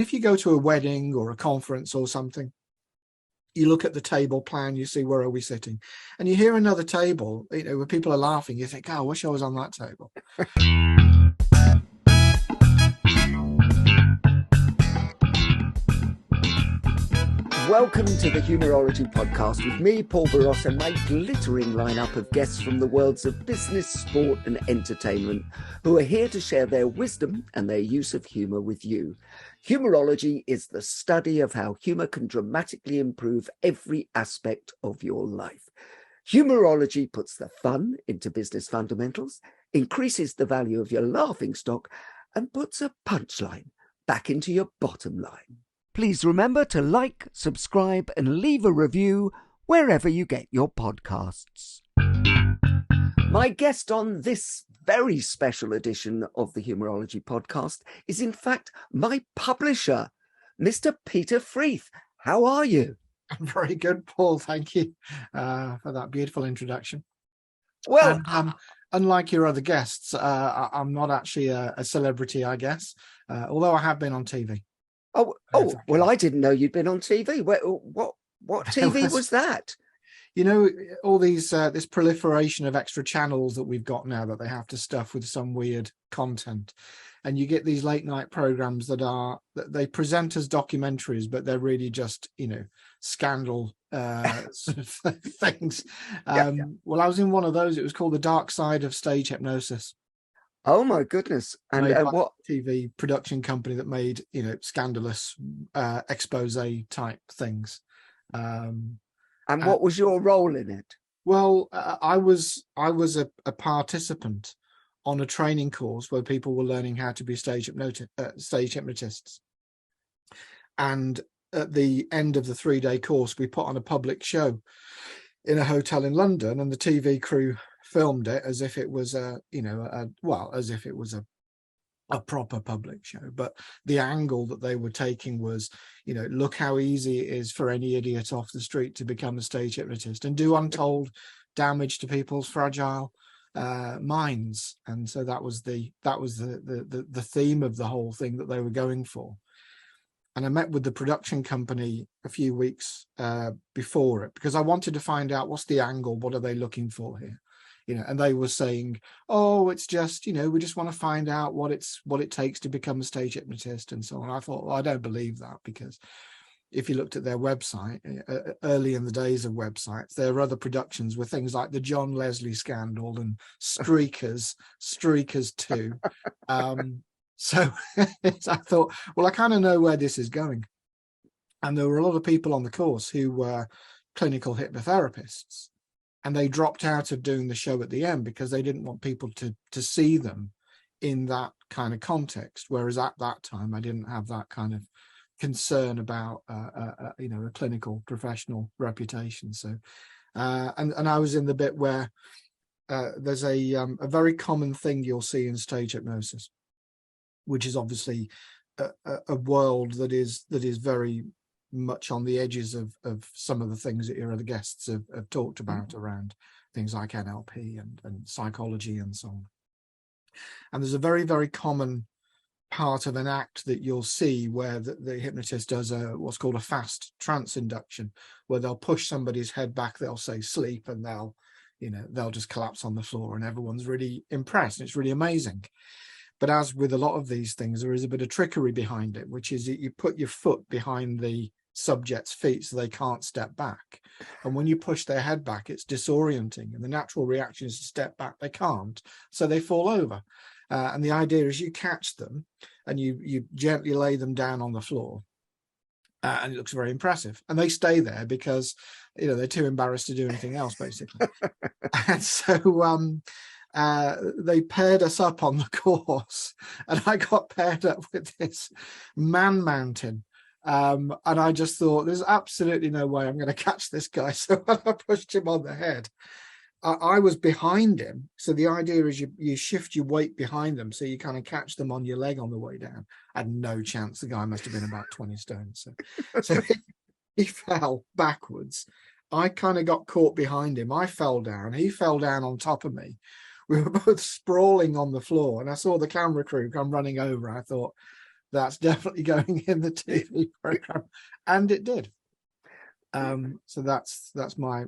If you go to a wedding or a conference or something, you look at the table plan, you see where are we sitting, and you hear another table, where people are laughing, you think, oh, I wish I was on that table. Welcome to the Humourology Podcast with me, Paul Boross, and my glittering lineup of guests from the worlds of business, sport and entertainment who are here to share their wisdom and their use of humour with you. Humourology is the study of how humour can dramatically improve every aspect of your life. Humourology puts the fun into business fundamentals, increases the value of your laughing stock, and puts a punchline back into your bottom line. Please remember to like, subscribe, and leave a review wherever you get your podcasts. My guest on this very special edition of the Humourology Podcast is, in fact, my publisher, Mr. Peter Freeth. How are you? I'm very good, Paul. Thank you for that beautiful introduction. Well, and, unlike your other guests, I'm not actually a celebrity, I guess, although I have been on TV. Oh, well, I didn't know you'd been on TV. What TV was that? All these this proliferation of extra channels that we've got now that they have to stuff with some weird content, and you get these late night programs that they present as documentaries, but they're really just scandal sort of things. Well, I was in one of those. It was called The Dark Side of Stage Hypnosis. Oh my goodness! And what TV production company that made scandalous expose type things. And what was your role in it? Well, I was a participant on a training course where people were learning how to be stage hypnotists. And at the end of the 3-day course, we put on a public show in a hotel in London, and the TV crew filmed it as if it was a proper public show. But the angle that they were taking was, look how easy it is for any idiot off the street to become a stage hypnotist and do untold damage to people's fragile minds. And so that was the theme of the whole thing that they were going for. And I met with the production company a few weeks before it, because I wanted to find out what's the angle, what are they looking for here? And they were saying, oh, it's just, we just want to find out what it takes to become a stage hypnotist and so on. I thought, well, I don't believe that, because if you looked at their website, early in the days of websites, there are other productions with things like the John Leslie scandal and Streakers 2. So I thought, well, I kind of know where this is going. And there were a lot of people on the course who were clinical hypnotherapists. And they dropped out of doing the show at the end because they didn't want people to see them in that kind of context. Whereas at that time, I didn't have that kind of concern about, a clinical professional reputation. So, and I was in the bit where there's a very common thing you'll see in stage hypnosis, which is obviously a world that is very much on the edges of some of the things that your other guests have talked about around things like NLP and psychology and so on. And there's a very, very common part of an act that you'll see where the hypnotist does what's called a fast trance induction, where they'll push somebody's head back, they'll say sleep, and they'll just collapse on the floor, and everyone's really impressed. It's really amazing. But as with a lot of these things, there is a bit of trickery behind it, which is that you put your foot behind the subject's feet so they can't step back. And when you push their head back, it's disorienting. And the natural reaction is to step back. They can't. So they fall over. And the idea is you catch them and you gently lay them down on the floor. And it looks very impressive. And they stay there because, they're too embarrassed to do anything else, basically. And so they paired us up on the course, and I got paired up with this man mountain. And I just thought, there's absolutely no way I'm going to catch this guy. So when I pushed him on the head, I was behind him. So the idea is you shift your weight behind them, so you kind of catch them on your leg on the way down. I had no chance. The guy must have been about 20 stone. So he fell backwards. I kind of got caught behind him. I fell down. He fell down on top of me. We were both sprawling on the floor, and I saw the camera crew come running over. I thought, that's definitely going in the TV program, and it did. So that's my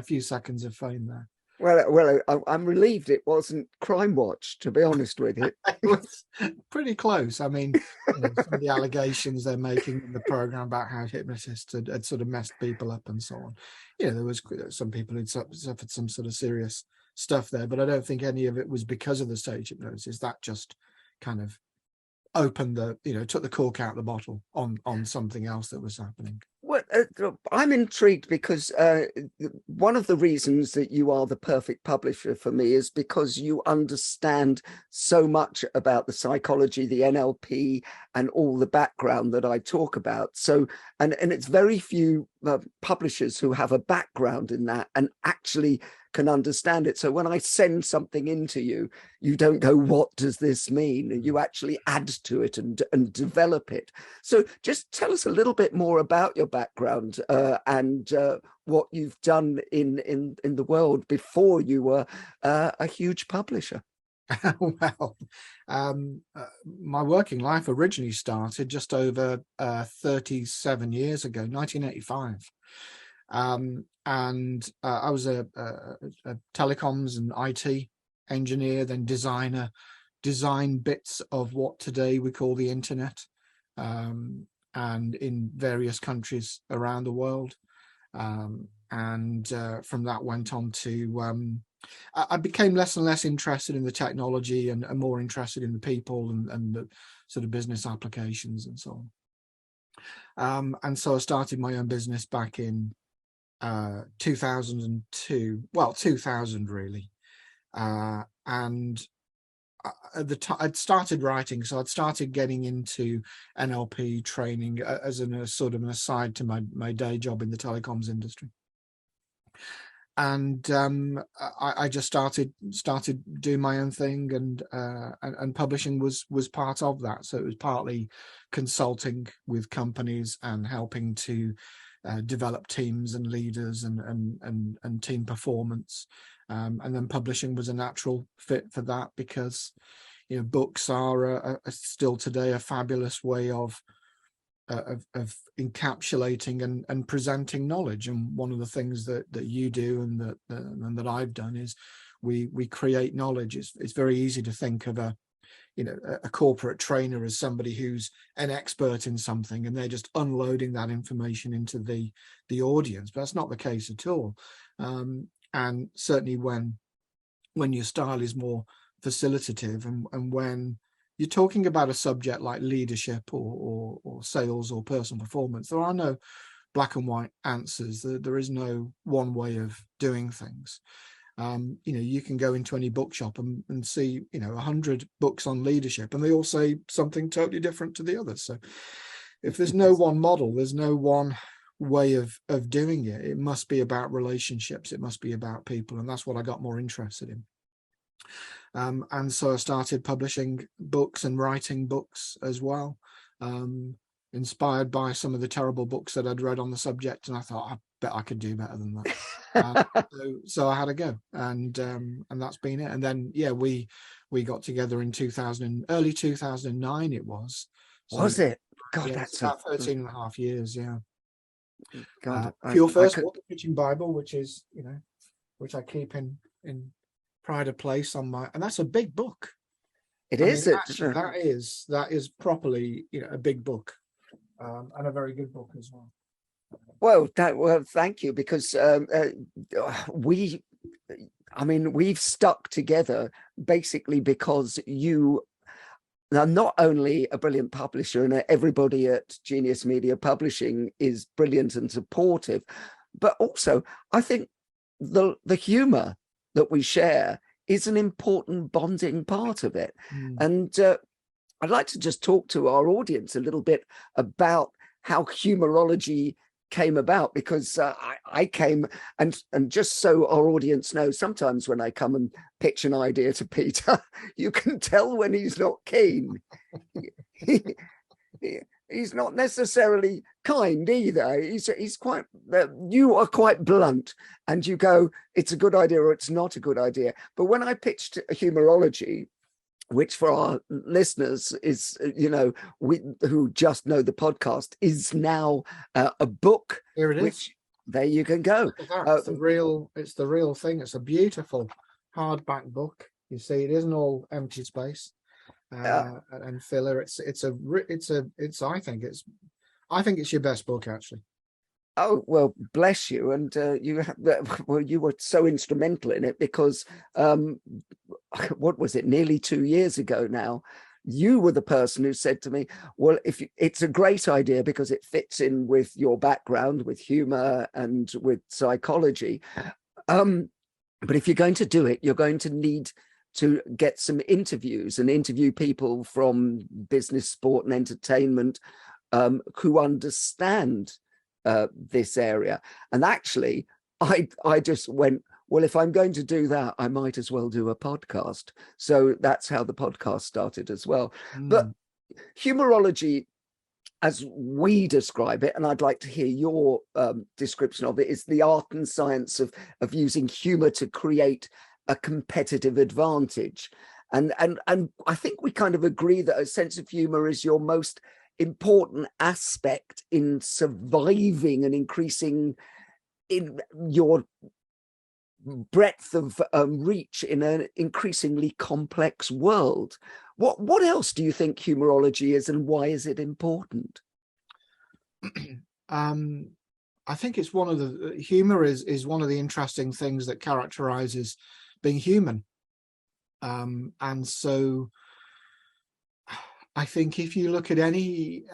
few seconds of fame there. Well, I'm relieved it wasn't Crime Watch, to be honest with you. It was pretty close. I mean, some of the allegations they're making in the program about how hypnotists had sort of messed people up and so on. There was some people who'd suffered some sort of serious stuff there, but I don't think any of it was because of the stage hypnosis. That just kind of opened took the cork out of the bottle on something else that was happening. Well, I'm intrigued because one of the reasons that you are the perfect publisher for me is because you understand so much about the psychology, the NLP, and all the background that I talk about. So, and it's very few publishers who have a background in that and actually can understand it. So when I send something into you, you don't go, what does this mean? You actually add to it and develop it. So just tell us a little bit more about your background and what you've done in the world before you were a huge publisher. Well, my working life originally started just over 37 years ago, 1985. And I was a telecoms and IT engineer, then designer, design bits of what today we call the internet, and in various countries around the world. And from that went on to, I became less and less interested in the technology and more interested in the people and the sort of business applications and so on. And so I started my own business back in 2002, 2000 really, and at the time I'd started writing, so I'd started getting into NLP training as a sort of an aside to my day job in the telecoms industry, and I just started doing my own thing, and publishing was part of that. So it was partly consulting with companies and helping to develop teams and leaders and team performance, and then publishing was a natural fit for that because books are still today a fabulous way of encapsulating and presenting knowledge. And one of the things that you do and that I've done is we create knowledge. It's very easy to think of a corporate trainer as somebody who's an expert in something and they're just unloading that information into the audience, but that's not the case at all. And certainly when your style is more facilitative and when you're talking about a subject like leadership or sales or personal performance, there are no black and white answers. There is no one way of doing things. You can go into any bookshop and see 100 books on leadership, and they all say something totally different to the others. So if there's no one model, there's no one way of doing it. It must be about relationships. It must be about people, and that's what I got more interested in. And so I started publishing books and writing books as well, inspired by some of the terrible books that I'd read on the subject, and I thought, I bet I could do better than that. So I had a go, and that's been it. And then we got together in early 2009 it was. So, was it? God, that's about 13 and a half years. Yeah. God, your first book, The Pitching Bible, which is which I keep in pride of place on my, and that's a big book. It is. Actually, that is properly a big book, and a very good book as well. Well, thank you, because we've stuck together basically because you are not only a brilliant publisher, and everybody at Genius Media Publishing is brilliant and supportive, but also I think the humour that we share is an important bonding part of it. And I'd like to just talk to our audience a little bit about how Humourology came about, because I came, and just so our audience knows, sometimes when I come and pitch an idea to Peter, you can tell when he's not keen. He's not necessarily kind either. He's quite, you are quite blunt, and you go, it's a good idea or it's not a good idea. But when I pitched Humourology, which for our listeners is, we who just know the podcast, is now a book. Here it is. Which there you can go. It's the real thing. It's a beautiful hardback book. You see, it isn't all empty space and filler. I think it's your best book, actually. Oh, well, bless you. And you were so instrumental in it because, what was it, nearly 2 years ago now, you were the person who said to me, well, it's a great idea because it fits in with your background, with humor and with psychology. But if you're going to do it, you're going to need to get some interviews and interview people from business, sport and entertainment who understand this area. And actually, I just went, well, if I'm going to do that, I might as well do a podcast. So that's how the podcast started as well. But Humourology, as we describe it, and I'd like to hear your description of it, is the art and science of using humor to create a competitive advantage. And I think we kind of agree that a sense of humor is your most important aspect in surviving and increasing in your breadth of reach in an increasingly complex world. What else do you think humourology is, and why is it important? I think it's humor is one of the interesting things that characterizes being human. And so I think if you look at any,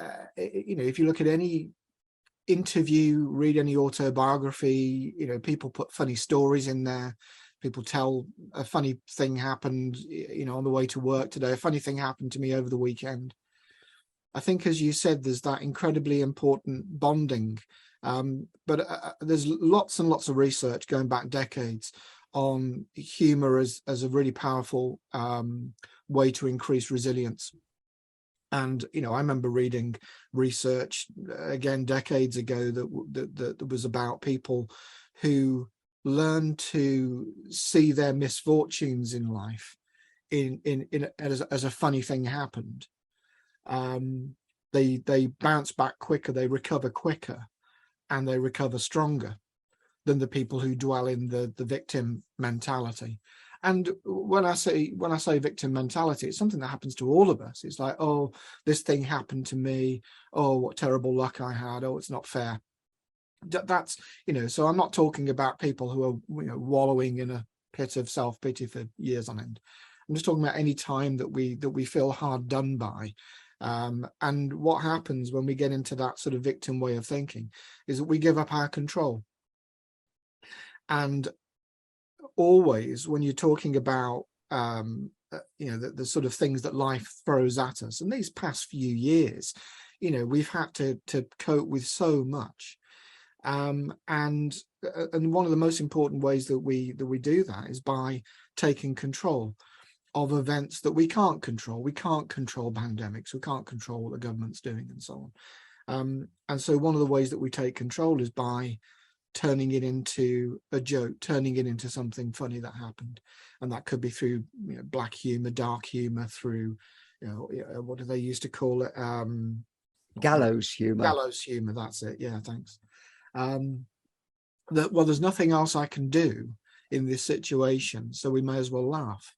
interview, read any autobiography, people put funny stories in there. People tell a funny thing happened, on the way to work today. A funny thing happened to me over the weekend. I think, as you said, there's that incredibly important bonding. But there's lots and lots of research going back decades on humor as a really powerful way to increase resilience. And, I remember reading research, again, decades ago that was about people who learned to see their misfortunes in life as a funny thing happened. They bounce back quicker, they recover quicker, and they recover stronger than the people who dwell in the victim mentality. And when I say victim mentality, it's something that happens to all of us. It's like, oh, this thing happened to me. Oh, what terrible luck I had. Oh, it's not fair. That's, so I'm not talking about people who are, wallowing in a pit of self-pity for years on end. I'm just talking about any time that we feel hard done by. And what happens when we get into that sort of victim way of thinking is that we give up our control. And always when you're talking about the sort of things that life throws at us, and these past few years, we've had to cope with so much, and one of the most important ways that we do that is by taking control of events that we can't control. We can't control pandemics, we can't control what the government's doing, and so on. And so one of the ways that we take control is by turning it into a joke, turning it into something funny that happened. And that could be through black humor, dark humor, through what do they used to call it, gallows humor, that's it. Yeah, thanks. There's nothing else I can do in this situation, so we may as well laugh.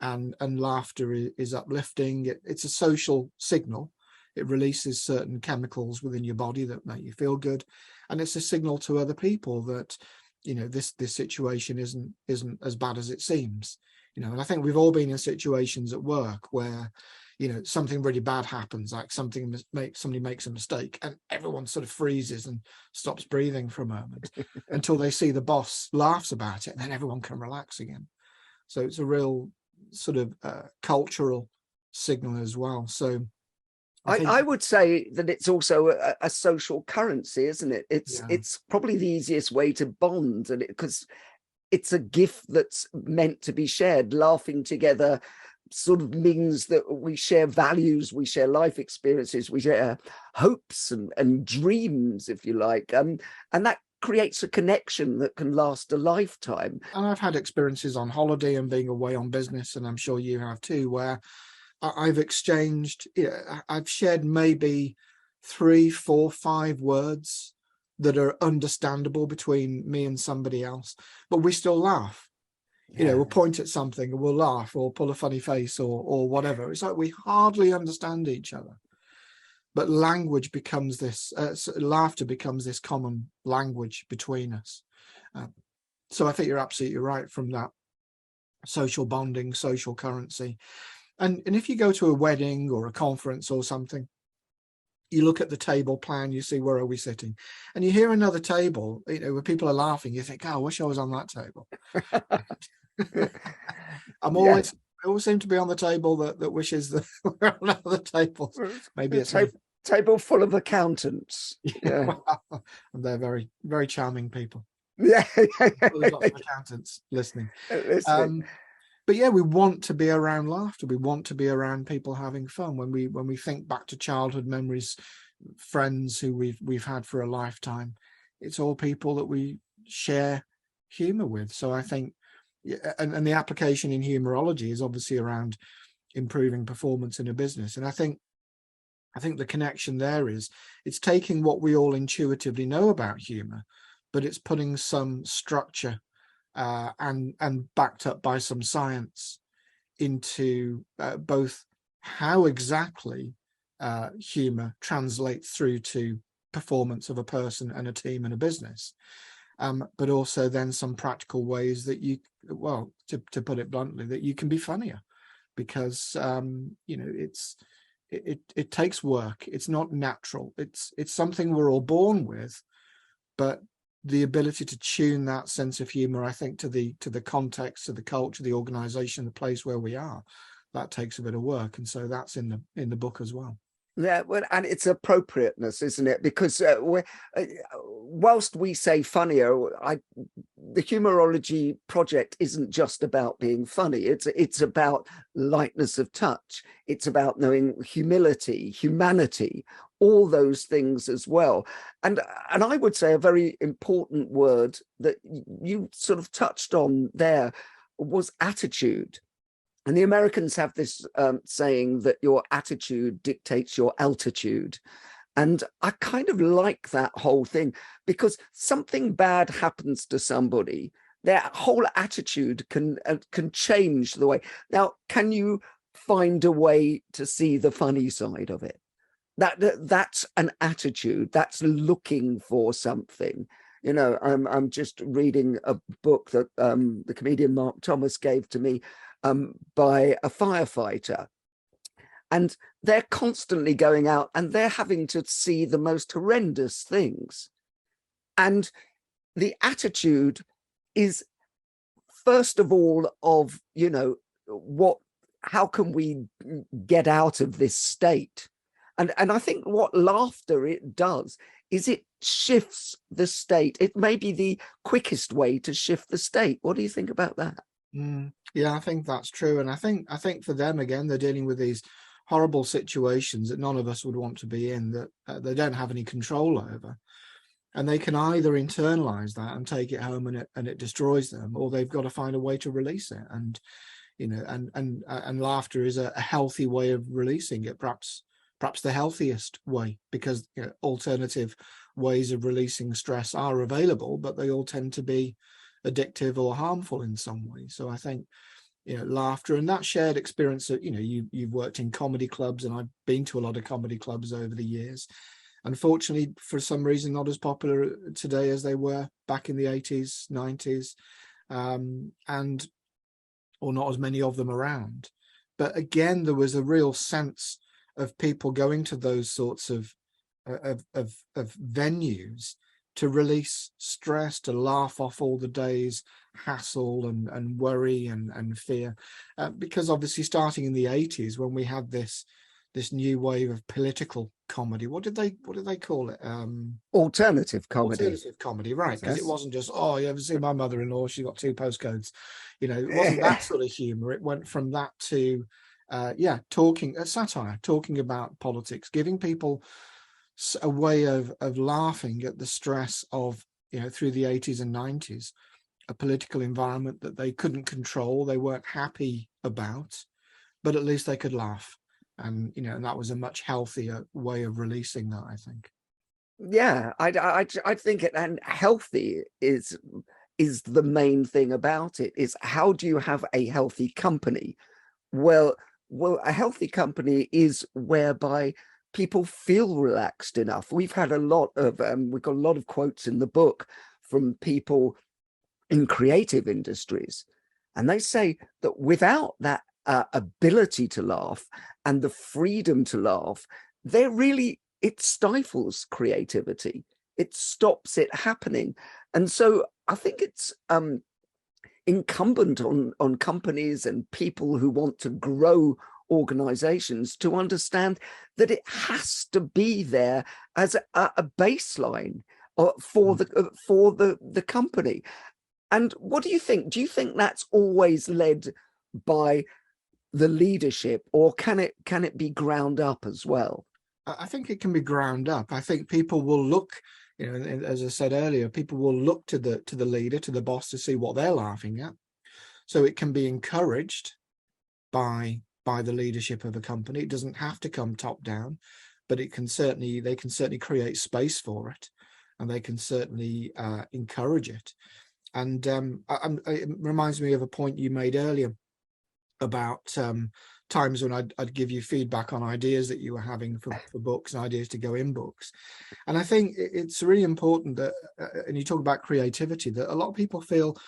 And laughter is uplifting. It's a social signal. It releases certain chemicals within your body that make you feel good, and it's a signal to other people that this situation isn't as bad as it seems. And I think we've all been in situations at work where something really bad happens, like somebody makes a mistake, and everyone sort of freezes and stops breathing for a moment until they see the boss laughs about it, and then everyone can relax again. So it's a real sort of cultural signal as well. So I would say that it's also a social currency, isn't it? It's probably the easiest way to bond, and because it's a gift that's meant to be shared. Laughing together sort of means that we share values, we share life experiences, we share hopes and dreams, if you like, and that creates a connection that can last a lifetime. And I've had experiences on holiday and being away on business, and I'm sure you have too, where I've exchanged, I've shared maybe 3, 4, 5 words that are understandable between me and somebody else, but we still laugh. We'll point at something and we'll laugh or pull a funny face or whatever. It's like we hardly understand each other. But language becomes this, laughter becomes this common language between us. So I think you're absolutely right from that social bonding, social currency. And if you go to a wedding or a conference or something, you look at the table plan, you see where are we sitting, and you hear another table, where people are laughing, you think, oh, I wish I was on that table. I always seem to be on the table that wishes that we're on other tables. Maybe it's table full of accountants. Yeah. And they're very, very charming people. Yeah. There's lots of accountants listening. But yeah, we want to be around laughter. We want to be around people having fun. When we think back to childhood memories, friends who we've had for a lifetime, it's all people that we share humor with. So I think, and the application in humourology is obviously around improving performance in a business. And I think the connection there is it's taking what we all intuitively know about humor, but it's putting some structure and backed up by some science into both how exactly humor translates through to performance of a person and a team and a business, but also then some practical ways that to put it bluntly, that you can be funnier, because it takes work. It's not natural. It's something we're all born with, but the ability to tune that sense of humor, I think, to the context, to the culture, the organization, the place where we are, that takes a bit of work. And so that's in the book as well. Yeah, well, and it's appropriateness, isn't it? Because whilst we say funnier, the Humourology Project isn't just about being funny. It's about lightness of touch. It's about knowing humility, humanity, all those things as well. And I would say a very important word that you sort of touched on there was attitude. And the Americans have this saying that your attitude dictates your altitude. And I kind of like that whole thing, because something bad happens to somebody, their whole attitude can change the way. Now, can you find a way to see the funny side of it? That's an attitude. That's looking for something. I'm just reading a book that the comedian Mark Thomas gave to me, by a firefighter, and they're constantly going out and they're having to see the most horrendous things, and the attitude is first of all of how can we get out of this state, and I think what laughter it does is it shifts the state. It may be the quickest way to shift the state. What do you think about that? Yeah, I think that's true. And I think for them, again, they're dealing with these horrible situations that none of us would want to be in, that they don't have any control over. And they can either internalize that and take it home and it destroys them, or they've got to find a way to release it. And, and laughter is a healthy way of releasing it, perhaps the healthiest way, because alternative ways of releasing stress are available, but they all tend to be addictive or harmful in some way. So I think laughter and that shared experience that you've worked in comedy clubs, and I've been to a lot of comedy clubs over the years. Unfortunately, for some reason, not as popular today as they were back in the 80s, 90s, or not as many of them around. But again, there was a real sense of people going to those sorts of venues to release stress, to laugh off all the day's hassle and worry and fear, because obviously starting in the 80s, when we had this new wave of political comedy, what did they call it? Alternative comedy. Alternative comedy, right? Because it wasn't just, oh, you ever see my mother-in-law? She got 2 postcodes. It wasn't that sort of humor. It went from that to satire, talking about politics, giving people a way of laughing at the stress of through the 80s and 90s, a political environment that they couldn't control, they weren't happy about, but at least they could laugh. And, and that was a much healthier way of releasing that, I think. Yeah, I think it, and healthy is the main thing about it. Is how do you have a healthy company? Well, a healthy company is whereby people feel relaxed enough. We've had a lot of we've got a lot of quotes in the book from people in creative industries, and they say that without that ability to laugh and the freedom to laugh, it stifles creativity. It stops it happening. And so I think it's incumbent on companies and people who want to grow organizations to understand that it has to be there as a baseline for the company. And what do you think? Do you think that's always led by the leadership, or can it be ground up as well? I think it can be ground up. I think people will look, as I said earlier, people will look to the leader, to the boss, to see what they're laughing at. So it can be encouraged by the leadership of a company. It doesn't have to come top down, but they can certainly create space for it, and they can certainly encourage it. And it reminds me of a point you made earlier about times when I'd give you feedback on ideas that you were having for books and ideas to go in books. And I think it's really important that, and you talk about creativity, that a lot of people feel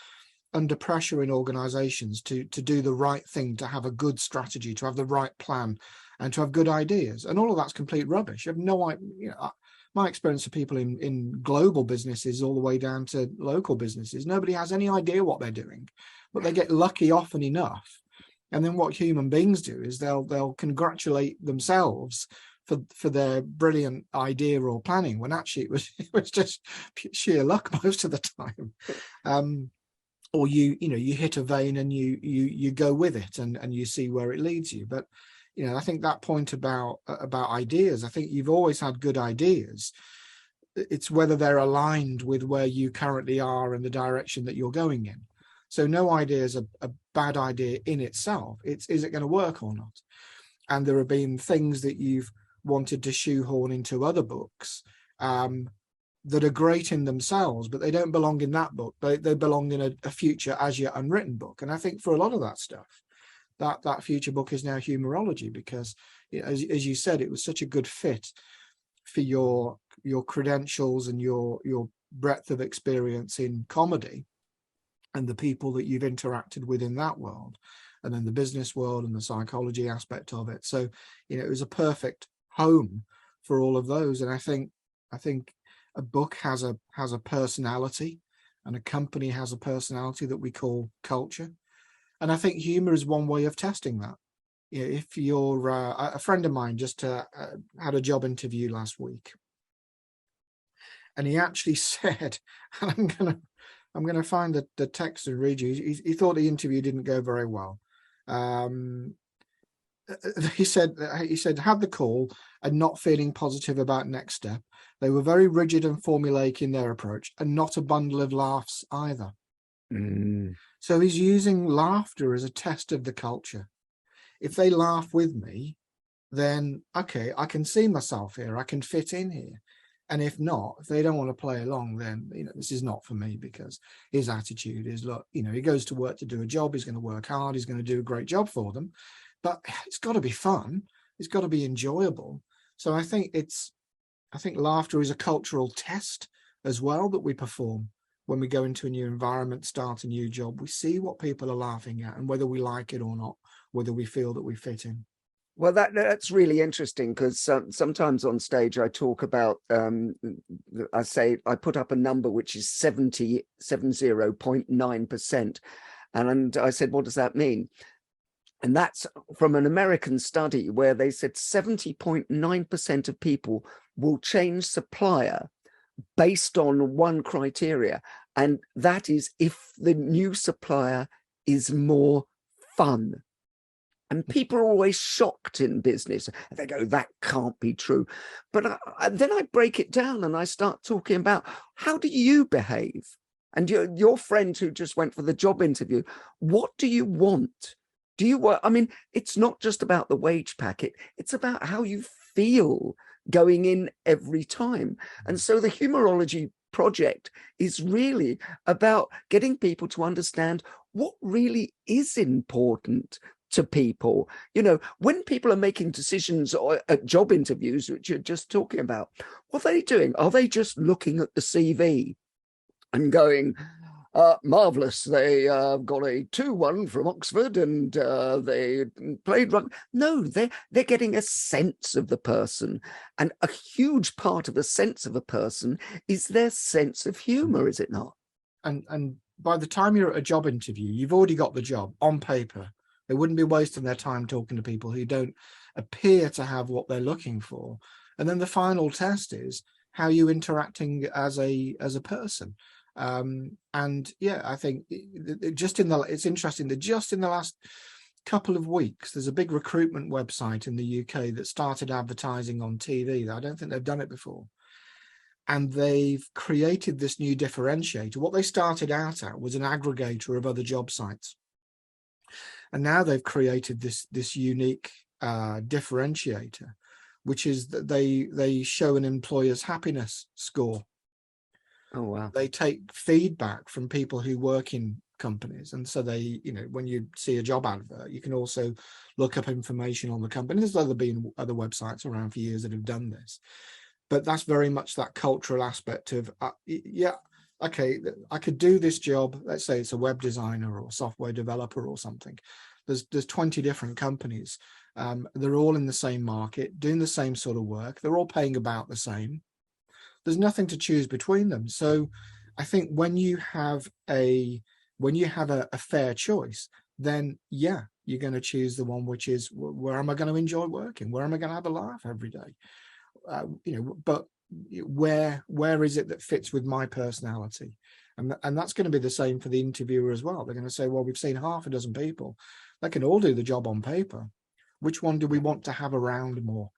under pressure in organizations to do the right thing, to have a good strategy, to have the right plan, and to have good ideas. And all of that's complete rubbish. I have no idea. My experience of people in global businesses all the way down to local businesses, nobody has any idea what they're doing, but they get lucky often enough. And then what human beings do is they'll congratulate themselves for their brilliant idea or planning, when actually it was just sheer luck most of the time. Or you hit a vein and you go with it and you see where it leads you. But I think that point about ideas, I think you've always had good ideas. It's whether they're aligned with where you currently are and the direction that you're going in. So no idea is a bad idea in itself. Is it going to work or not? And there have been things that you've wanted to shoehorn into other books that are great in themselves, but they don't belong in that book. They belong in a future as yet unwritten book. And I think for a lot of that stuff, that future book is now Humourology, because as you said, it was such a good fit for your credentials and your breadth of experience in comedy, and the people that you've interacted with in that world, and then the business world and the psychology aspect of it. So, it was a perfect home for all of those. And I think a book has a personality, and a company has a personality that we call culture. And I think humor is one way of testing that. If you're a friend of mine just had a job interview last week, and he actually said, and I'm going to find the text and read you. He thought the interview didn't go very well. He said had the call and not feeling positive about next step. They were very rigid and formulaic in their approach, and not a bundle of laughs either. So he's using laughter as a test of the culture. If they laugh with me, then okay, I can see myself here. I can fit in here. And if not, if they don't want to play along, then this is not for me, because his attitude is, look, he goes to work to do a job. He's going to work hard. He's going to do a great job for them, but it's got to be fun. It's got to be enjoyable. So I think laughter is a cultural test as well that we perform when we go into a new environment, start a new job. We see what people are laughing at, and whether we like it or not, whether we feel that we fit in. Well, that's really interesting, because sometimes on stage I talk about, I put up a number which is 70.9%. And I said, what does that mean? And that's from an American study where they said 70.9% of people will change supplier based on one criteria. And that is if the new supplier is more fun. And people are always shocked in business. They go, that can't be true. But then I break it down and I start talking about, how do you behave? And your friend who just went for the job interview, what do you want? Do you want, I mean, it's not just about the wage packet. It's about how you feel going in every time. And so the Humourology Project is really about getting people to understand what really is important to people. You know, when people are making decisions at job interviews, which you're just talking about, what are they doing? Are they just looking at the CV and going, marvellous, they got a 2-1 from Oxford and they played rugby? No, they're getting a sense of the person. And a huge part of the sense of a person is their sense of humour, is it not? And by the time you're at a job interview, you've already got the job on paper. They wouldn't be wasting their time talking to people who don't appear to have what they're looking for. And then the final test is how you interacting as a person. And yeah, I think it's interesting that just in the last couple of weeks, there's a big recruitment website in the UK that started advertising on TV. I don't think they've done it before. And they've created this new differentiator. What they started out at was an aggregator of other job sites. And now they've created this unique differentiator, which is that they show an employer's happiness score. Oh, wow. They take feedback from people who work in companies. And so they, you know, when you see a job advert, you can also look up information on the company. There's been other websites around for years that have done this. But that's very much that cultural aspect of, okay, I could do this job. Let's say it's a web designer or software developer or something. There's 20 different companies. They're all in the same market, doing the same sort of work. They're all paying about the same. There's nothing to choose between them. So I think when you have a fair choice, then yeah, you're going to choose the one which is, where am I going to enjoy working? Where am I going to have a laugh every day? But where is it that fits with my personality? And that's going to be the same for the interviewer as well. They're going to say, well, we've seen half a dozen people. They can all do the job on paper. Which one do we want to have around more?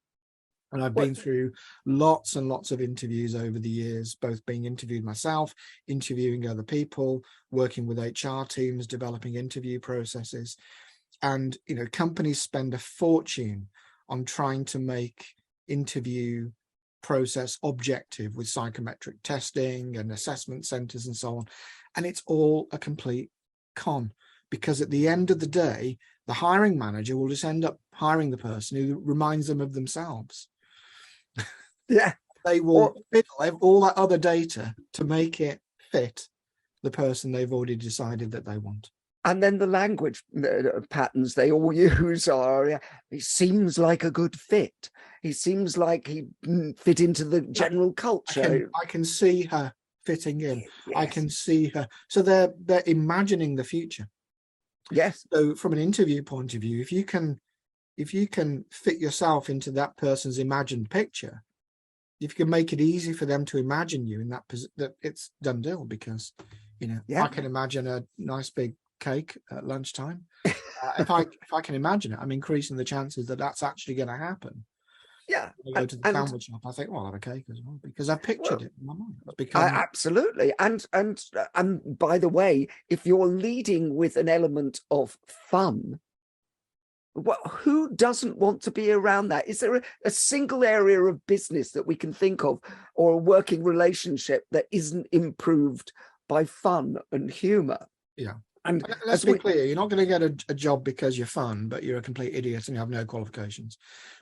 And I've been through lots and lots of interviews over the years, both being interviewed myself, interviewing other people, working with HR teams, developing interview processes. And, you know, companies spend a fortune on trying to make interview process objective with psychometric testing and assessment centers and so on. And it's all a complete con, because at the end of the day, the hiring manager will just end up hiring the person who reminds them of themselves. Yeah. They will fiddle all that other data to make it fit the person they've already decided that they want. And then the language patterns they all use are, he seems like a good fit. He seems like he fit into the general culture. I can see her fitting in. Yes. I can see her. So they're imagining the future. Yes. So from an interview point of view, if you can fit yourself into that person's imagined picture, if you can make it easy for them to imagine you in that it's done deal, because, you know, I can imagine a nice big cake at lunchtime. If I can imagine it, I'm increasing the chances that that's actually going to happen. Yeah. When I go to the sandwich shop, I think, well, I'll have a cake as well, because I've pictured it in my mind. Absolutely. And by the way, if you're leading with an element of fun, well, who doesn't want to be around that? Is there a single area of business that we can think of, or a working relationship that isn't improved by fun and humour? Yeah. And let's be clear, you're not going to get a job because you're fun, but you're a complete idiot and you have no qualifications.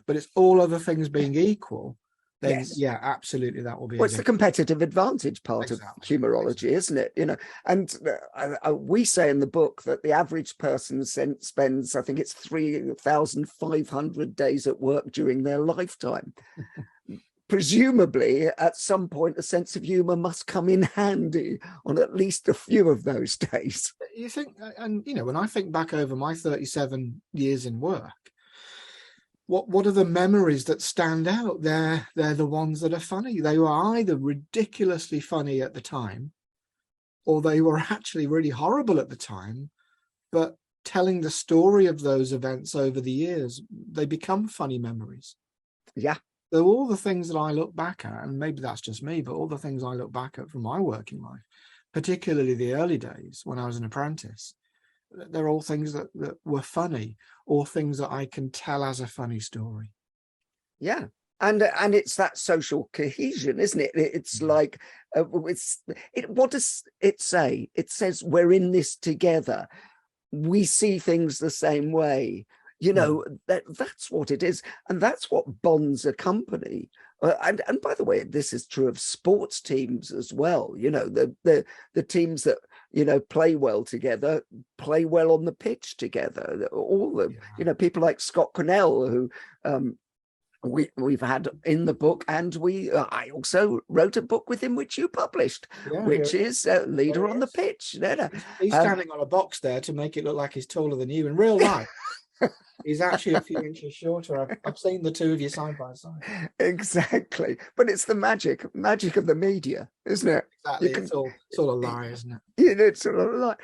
But it's all other things being equal, then yeah, absolutely, that will be. Well, it's the competitive advantage part of humourology, isn't it? You know, and we say in the book that the average person spends, I think it's 3,500 days at work during their lifetime. Presumably, at some point, a sense of humour must come in handy on at least a few of those days. You think, and you know, when I think back over my 37 years in work, what are the memories that stand out? They're the ones that are funny. They were either ridiculously funny at the time, or they were actually really horrible at the time. But telling the story of those events over the years, they become funny memories. Yeah. So all the things that I look back at, and maybe that's just me, but all the things I look back at from my working life, particularly the early days when I was an apprentice, they're all things that were funny, or things that I can tell as a funny story. Yeah. And it's that social cohesion, isn't it? It's like, what does it say? It says we're in this together. We see things the same way. You know, that's what it is. And that's what bonds a company. And by the way, this is true of sports teams as well. You know, the teams that, you know, play well together, play well on the pitch together. All the, you know, people like Scott Cornell, who we've had in the book, and I also wrote a book with him, which you published, which is Leader on the Pitch. He's standing on a box there to make it look like he's taller than you in real life. He's actually a few inches shorter. I've seen the two of you side by side. Exactly. But it's the magic of the media, isn't it? Exactly. It's all a lie, isn't it? It's all a lie.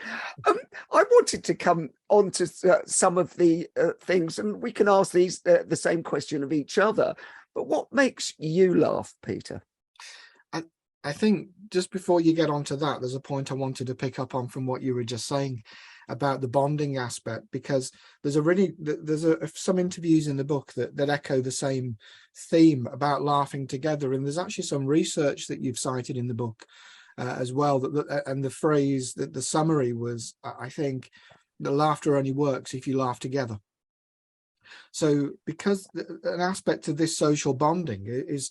I wanted to come on to some of the things, and we can ask these the same question of each other. But what makes you laugh, Peter? I think just before you get onto that, there's a point I wanted to pick up on from what you were just saying about the bonding aspect, because there's some interviews in the book that echo the same theme about laughing together, and there's actually some research that you've cited in the book as well, and the phrase that the summary was, I think, that laughter only works if you laugh together. So because an aspect of this social bonding is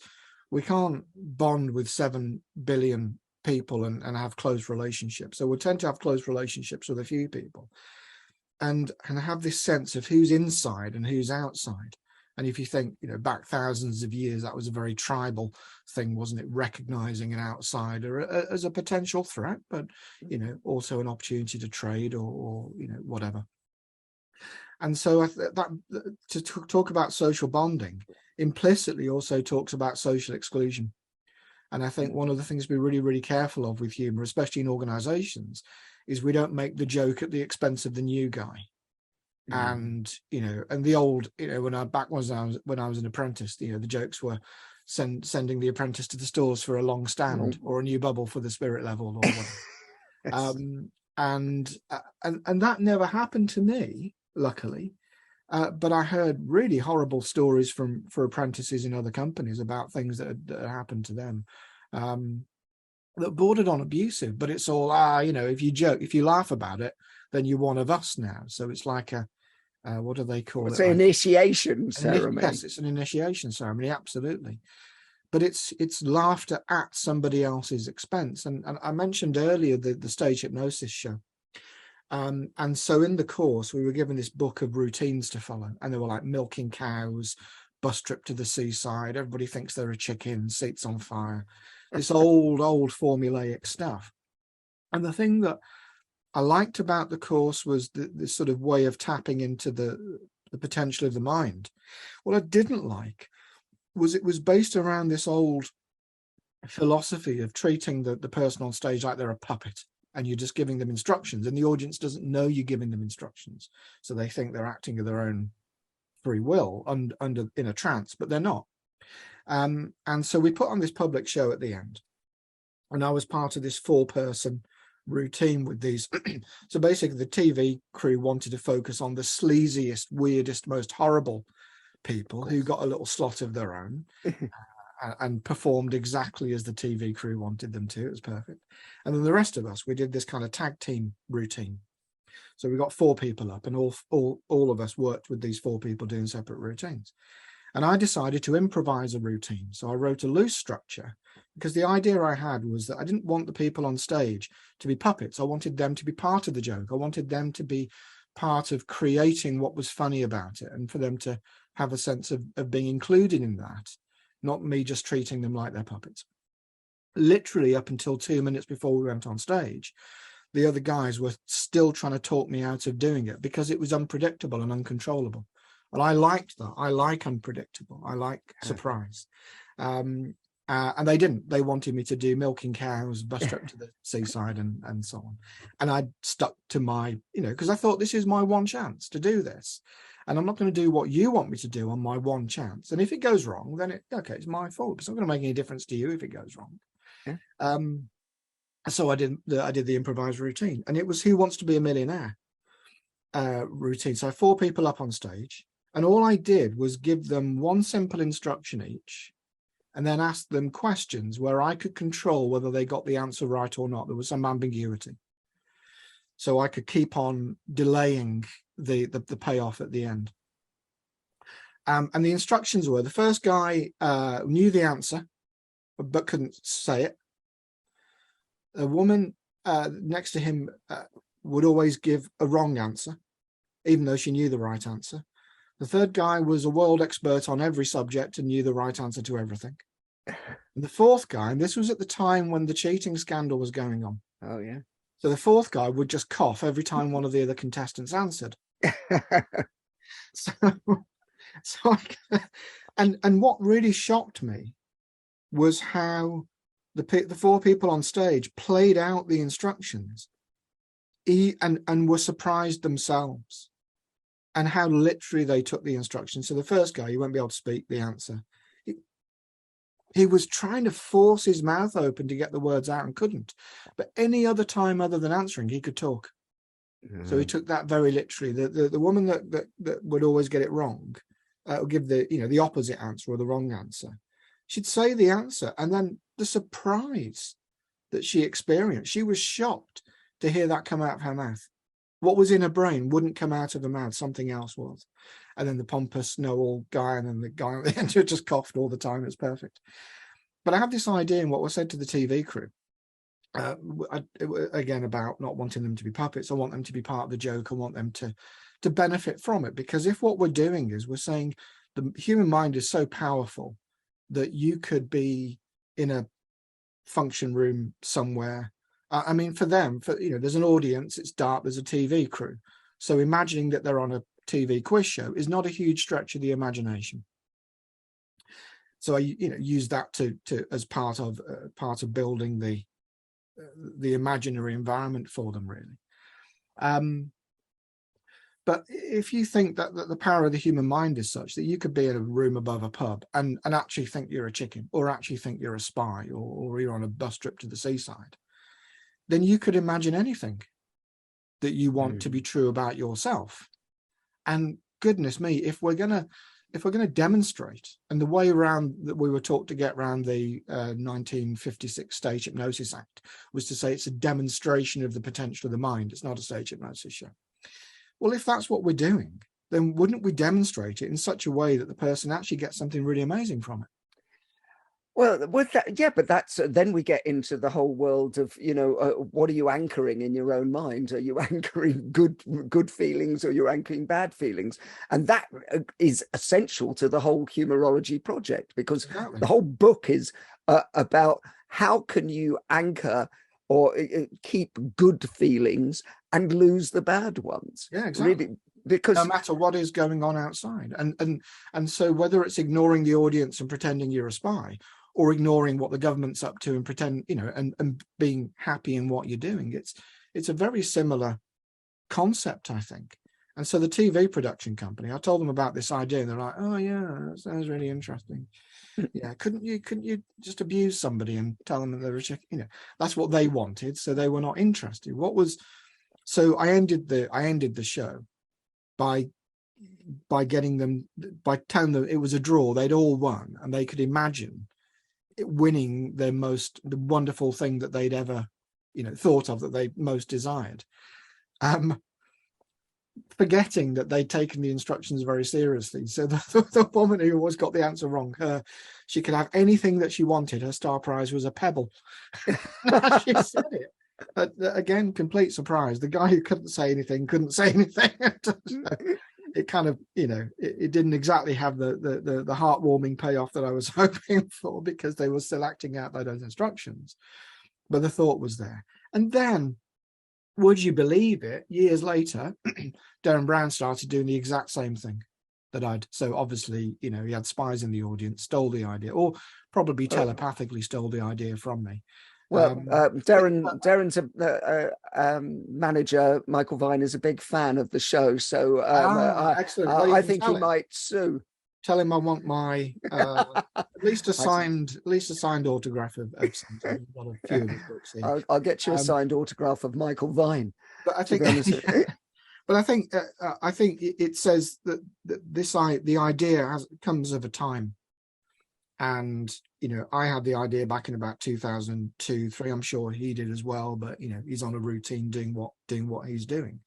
we can't bond with 7 billion people and have close relationships. So we tend to have close relationships with a few people and have this sense of who's inside and who's outside. And if you think, you know, back thousands of years, that was a very tribal thing, wasn't it? Recognizing an outsider as a potential threat, but, you know, also an opportunity to trade or you know, whatever. And so to talk about social bonding implicitly also talks about social exclusion. And I think one of the things to be really, really careful of with humor, especially in organizations, is we don't make the joke at the expense of the new guy. And, you know, and the old, you know, when I was an apprentice, you know, the jokes were sending the apprentice to the stores for a long stand or a new bubble for the spirit level or whatever. And that never happened to me, luckily. But I heard really horrible stories for apprentices in other companies about things that had happened to them that bordered on abusive. But it's all, you know, if you laugh about it, then you're one of us now. So it's like what do they call it? It's an initiation ceremony. Yes, it's an initiation ceremony, absolutely. But it's laughter at somebody else's expense. And I mentioned earlier the stage hypnosis show. And so in the course, we were given this book of routines to follow, and they were like milking cows, bus trip to the seaside, everybody thinks they're a chicken, seats on fire, this old formulaic stuff. And the thing that I liked about the course was this sort of way of tapping into the potential of the mind. What I didn't like was it was based around this old philosophy of treating the person on stage like they're a puppet. And you're just giving them instructions, and the audience doesn't know you're giving them instructions. So they think they're acting of their own free will under in a trance, but they're not. And so we put on this public show at the end. And I was part of this 4-person routine with these. So basically the TV crew wanted to focus on the sleaziest, weirdest, most horrible people who got a little slot of their own. And performed exactly as the TV crew wanted them to. It was perfect. And then the rest of us, we did this kind of tag team routine. So we got 4 people up, and all of us worked with these 4 people doing separate routines. And I decided to improvise a routine. So I wrote a loose structure, because the idea I had was that I didn't want the people on stage to be puppets. I wanted them to be part of the joke. I wanted them to be part of creating what was funny about it, and for them to have a sense of being included in that. Not me just treating them like they're puppets. Literally up until 2 minutes before we went on stage, the other guys were still trying to talk me out of doing it because it was unpredictable and uncontrollable. And I liked that. I like unpredictable. I like surprise. And they didn't. They wanted me to do milking cows, bus trip to the seaside, and so on. And I stuck to my, because I thought this is my one chance to do this. And I'm not going to do what you want me to do on my one chance. And if it goes wrong, then it's my fault. It's not going to make any difference to you if it goes wrong. Yeah. So I did the improvised routine, and it was Who Wants to Be a Millionaire routine. So 4 people up on stage, and all I did was give them one simple instruction each, and then ask them questions where I could control whether they got the answer right or not. There was some ambiguity, so I could keep on delaying the payoff at the end. And the instructions were: the first guy knew the answer but couldn't say it. A woman next to him would always give a wrong answer, even though she knew the right answer. The third guy was a world expert on every subject and knew the right answer to everything. And the fourth guy, and this was at the time when the cheating scandal was going on. Oh, yeah. So the fourth guy would just cough every time one of the other contestants answered. And what really shocked me was how the 4 people on stage played out the instructions and were surprised themselves, and how literally they took the instructions. So the first guy, he won't be able to speak the answer. He was trying to force his mouth open to get the words out and couldn't. But any other time other than answering, he could talk. Mm-hmm. So he took that very literally. The woman that would always get it wrong, would give the opposite answer or the wrong answer. She'd say the answer, and then the surprise that she experienced, she was shocked to hear that come out of her mouth. What was in her brain wouldn't come out of her mouth, something else was. And then the pompous know-all guy, and then the guy at the end who just coughed all the time. It's perfect. But I had this idea, and what was said to the TV crew, again, about not wanting them to be puppets. I want them to be part of the joke. I want them to benefit from it. Because if what we're doing is we're saying the human mind is so powerful that you could be in a function room somewhere. I mean, for them, there's an audience, it's dark, there's a TV crew. So imagining that they're on a TV quiz show is not a huge stretch of the imagination. So I, use that to as part of building the imaginary environment for them, really. But if you think that the power of the human mind is such that you could be in a room above a pub and actually think you're a chicken, or actually think you're a spy, or you're on a bus trip to the seaside, then you could imagine anything that you want to be true about yourself. And goodness me, if we're gonna demonstrate, and the way around that we were taught to get around the 1956 Stage Hypnosis Act was to say it's a demonstration of the potential of the mind. It's not a stage hypnosis show. Well, if that's what we're doing, then wouldn't we demonstrate it in such a way that the person actually gets something really amazing from it? Well, with that, yeah, but that's then we get into the whole world of, what are you anchoring in your own mind? Are you anchoring good feelings, or you're anchoring bad feelings? And that is essential to the whole Humourology project, because the whole book is about how can you anchor or keep good feelings and lose the bad ones. Yeah, exactly. Really, because no matter what is going on outside, and so whether it's ignoring the audience and pretending you're a spy, or ignoring what the government's up to and pretend, and being happy in what you're doing, it's a very similar concept, I think. And so the TV production company, I told them about this idea, and they're like, "Oh yeah, that sounds really interesting." Yeah, couldn't you just abuse somebody and tell them that they're a chicken? That's what they wanted, so they were not interested. So I ended the show by telling them it was a draw. They'd all won, and they could imagine winning the wonderful thing that they'd ever thought of, that they most desired, forgetting that they'd taken the instructions very seriously. So the woman who always got the answer wrong, she could have anything that she wanted. Her star prize was a pebble. She said it. Again, complete surprise. The guy who couldn't say anything couldn't say anything. It kind of, it didn't exactly have the heartwarming payoff that I was hoping for, because they were still acting out by those instructions. But the thought was there. And then, would you believe it, years later, Darren Brown started doing the exact same thing. so obviously, you know, he had spies in the audience, stole the idea, or probably telepathically stole the idea from me. Well, Darren's manager, Michael Vine, is a big fan of the show, so excellent. Well, I think he might sue. Tell him I want my at least a signed autograph of something. I've got a few of his books here. I'll get you a signed autograph of Michael Vine. But I think, but I think it says that the idea comes of a time, and you know, I had the idea back in about 2002, 3. I'm sure he did as well. But you know, he's on a routine doing what he's doing.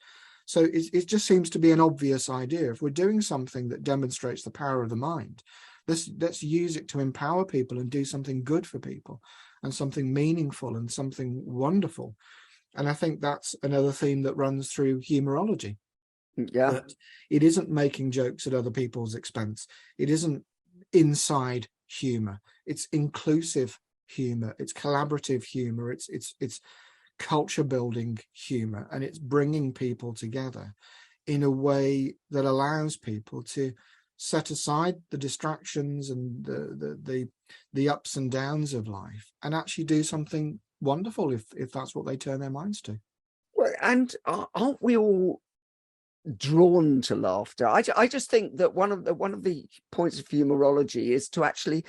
So it just seems to be an obvious idea. If we're doing something that demonstrates the power of the mind, let's use it to empower people and do something good for people, and something meaningful and something wonderful. And I think that's another theme that runs through Humourology. Yeah, that it isn't making jokes at other people's expense. It isn't inside humor. It's inclusive humor. It's collaborative humor. It's culture building humor, and it's bringing people together in a way that allows people to set aside the distractions and the ups and downs of life and actually do something wonderful if that's what they turn their minds to. Well, and aren't we all drawn to laughter? I just think that one of the points of Humourology is to actually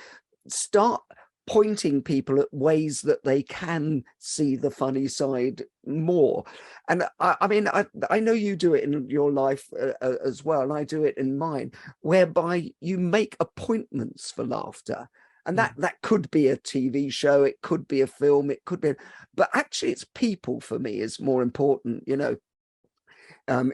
start pointing people at ways that they can see the funny side more. And I mean, I know you do it in your life as well, and I do it in mine, whereby you make appointments for laughter. And that could be a TV show, it could be a film, it could be, but actually it's people for me is more important, you know.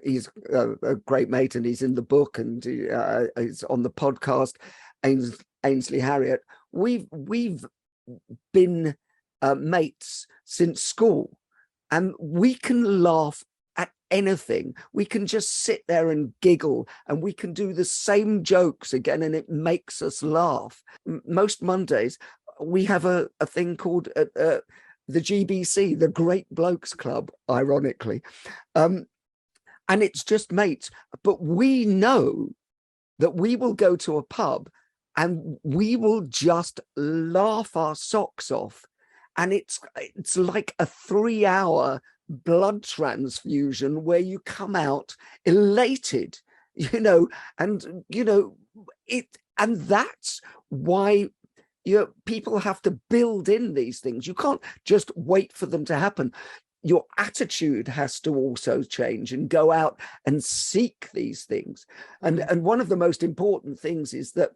He's a great mate, and he's in the book, and he's on the podcast, Ainsley Harriott. We've been mates since school, and we can laugh at anything. We can just sit there and giggle, and we can do the same jokes again, and it makes us laugh. Most Mondays we have a thing called the GBC, the Great Blokes Club, ironically, and it's just mates, but we know that we will go to a pub and we will just laugh our socks off. And it's like a 3-hour blood transfusion where you come out elated, you know, and, you know, and that's why people have to build in these things. You can't just wait for them to happen. Your attitude has to also change and go out and seek these things. And one of the most important things is that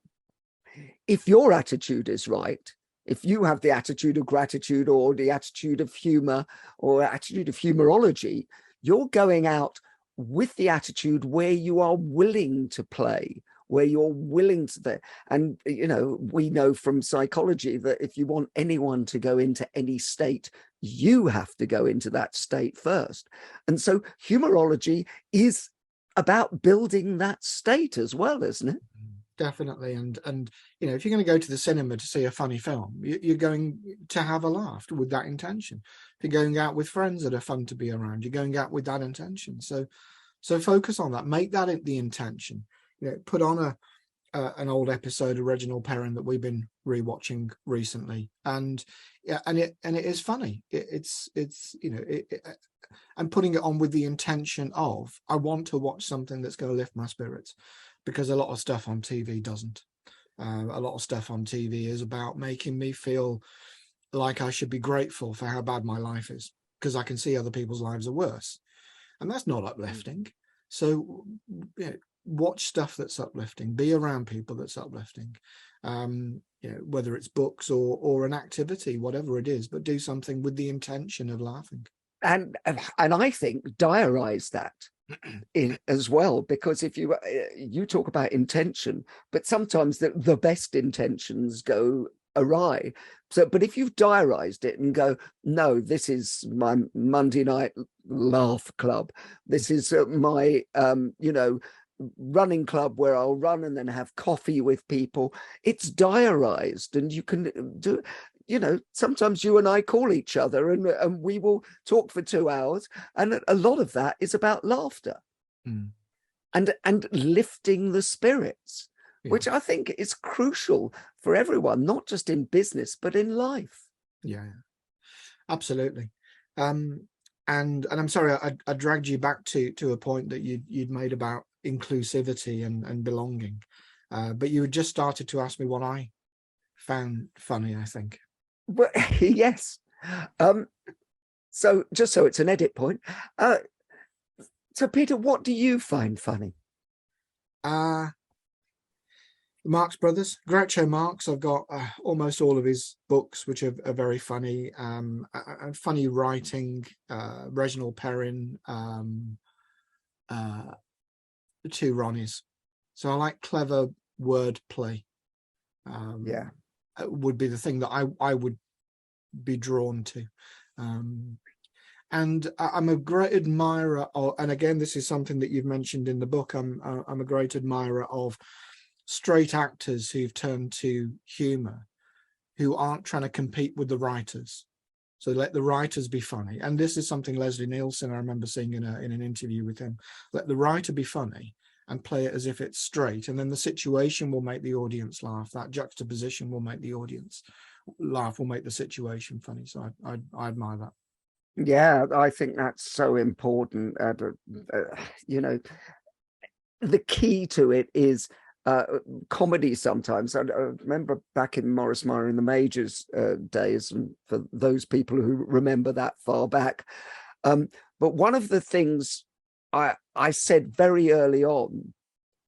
if your attitude is right, if you have the attitude of gratitude or the attitude of humor or attitude of humorology, you're going out with the attitude where you are willing to play, where you're willing to. And, you know, we know from psychology that if you want anyone to go into any state, you have to go into that state first. And so Humourology is about building that state as well, isn't it? Definitely. And you know, if you're going to go to the cinema to see a funny film, you're going to have a laugh with that intention. If you're going out with friends that are fun to be around, you're going out with that intention. So focus on that. Make that the intention. You know, put on an old episode of Reginald Perrin that we've been rewatching recently, and it is funny. It's you know, and putting it on with the intention of, I want to watch something that's going to lift my spirits. Because a lot of stuff on TV doesn't. A lot of stuff on TV is about making me feel like I should be grateful for how bad my life is, because I can see other people's lives are worse. And that's not uplifting. So you know, watch stuff that's uplifting, be around people that's uplifting, you know, whether it's books or an activity, whatever it is, but do something with the intention of laughing. And I think diarize that in as well, because if you talk about intention, but sometimes the best intentions go awry. So, but if you've diarized it and go, no, this is my Monday night laugh club. This is my, you know, running club where I'll run and then have coffee with people. It's diarized, and you can do. You know, sometimes you and I call each other and we will talk for 2 hours. And a lot of that is about laughter. and lifting the spirits, Yeah. which I think is crucial for everyone, not just in business, but in life. Yeah, absolutely. And I'm sorry, I dragged you back to a point that you'd made about inclusivity and belonging, but you had just started to ask me what I found funny, I think. Well, yes. So just so it's an edit point. So Peter, what do you find funny? Marx Brothers, Groucho Marx. I've got almost all of his books, which are very funny, and funny writing. Reginald Perrin, the two Ronnies. So I like clever word play. Yeah, would be the thing that I would be drawn to. And I'm a great admirer of, and again, this is something that you've mentioned in the book. I'm a great admirer of straight actors who've turned to humor, who aren't trying to compete with the writers. So let the writers be funny. And this is something Leslie Nielsen, I remember seeing in an interview with him. Let the writer be funny and play it as if it's straight, and then the situation will make the audience laugh. That juxtaposition will make the audience laugh, will make the situation funny. So I admire that. Yeah, I think that's so important. You know, the key to it is comedy sometimes. I remember back in Morris Meyer in the Majors days, and for those people who remember that far back. But one of the things I said very early on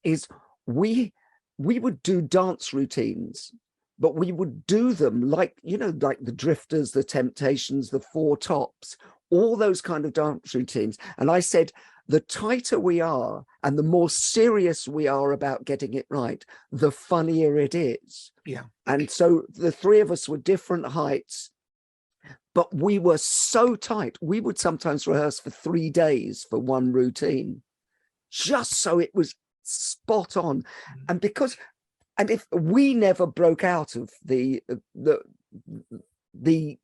is we would do dance routines, but we would do them like, you know, like the Drifters, the Temptations, the Four Tops, all those kind of dance routines. And I said, the tighter we are and the more serious we are about getting it right, the funnier it is. Yeah. And so the three of us were different heights, but we were so tight. We would sometimes rehearse for 3 days for one routine, just so it was spot on. And if we never broke out of the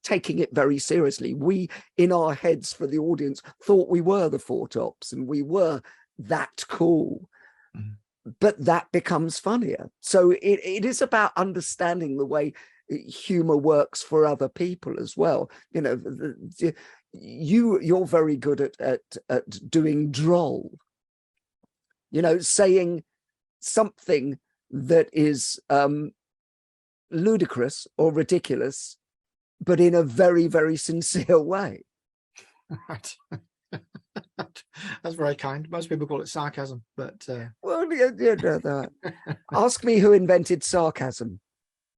taking it very seriously, we in our heads for the audience thought we were the Four Tops and we were that cool. But that becomes funnier. So it is about understanding the way humor works for other people as well. You know, you're very good at doing droll, you know, saying something that is ludicrous or ridiculous, but in a very, very sincere way. Right. That's very kind. Most people call it sarcasm, but well, yeah, ask me who invented sarcasm.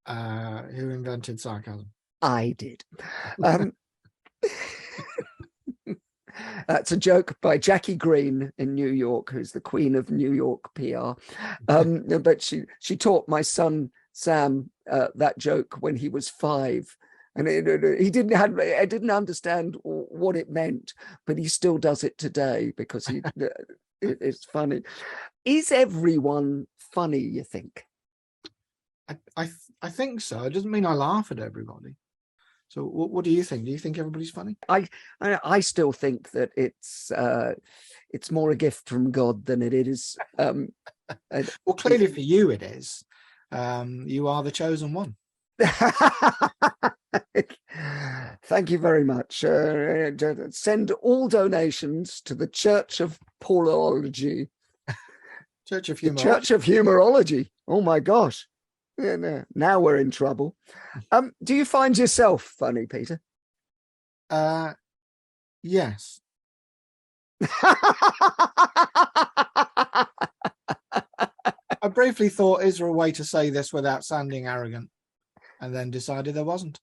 Who invented sarcasm? I did. That's a joke by Jackie Green in New York, who's the queen of New York PR. But she taught my son Sam that joke when he was 5, and he didn't understand what it meant, but he still does it today because it's funny. Is everyone funny, you think? I think so. It doesn't mean I laugh at everybody. So what do you think? Do you think everybody's funny? I still think that it's more a gift from God than it is. Well, clearly for you it is. You are the chosen one. Thank you very much. Send all donations to the Church of Paulology. Church of Humour. Church of Humourology. Oh my gosh. Yeah, now we're in trouble. Do you find yourself funny, Peter? Yes. I briefly thought, is there a way to say this without sounding arrogant? And then decided there wasn't.